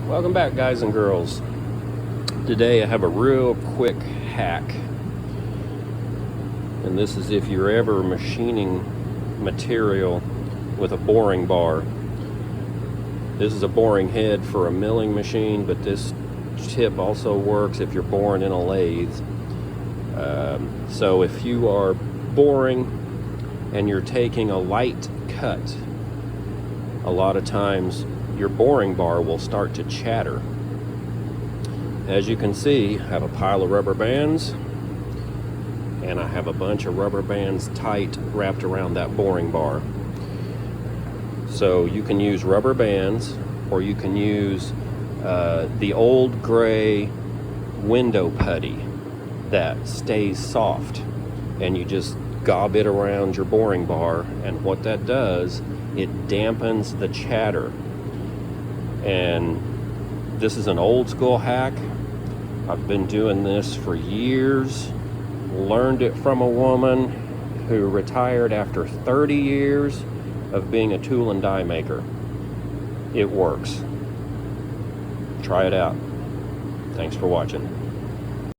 Welcome back, guys and girls. Today I have a real quick hack, and this is if you're ever machining material with a boring bar. This is a boring head for a milling machine, but this tip also works if you're boring in a lathe. So if you are boring and you're taking a light cut, a lot of times your boring bar will start to chatter. As you can see, I have a pile of rubber bands, and I have a bunch of rubber bands tight wrapped around that boring bar. So you can use rubber bands, or you can use the old gray window putty that stays soft, and you just gob it around your boring bar, and what that does, it dampens the chatter. And this is an old school hack. I've been doing this for years. Learned it from a woman who retired after 30 years of being a tool and die maker. It works. Try it out. Thanks for watching.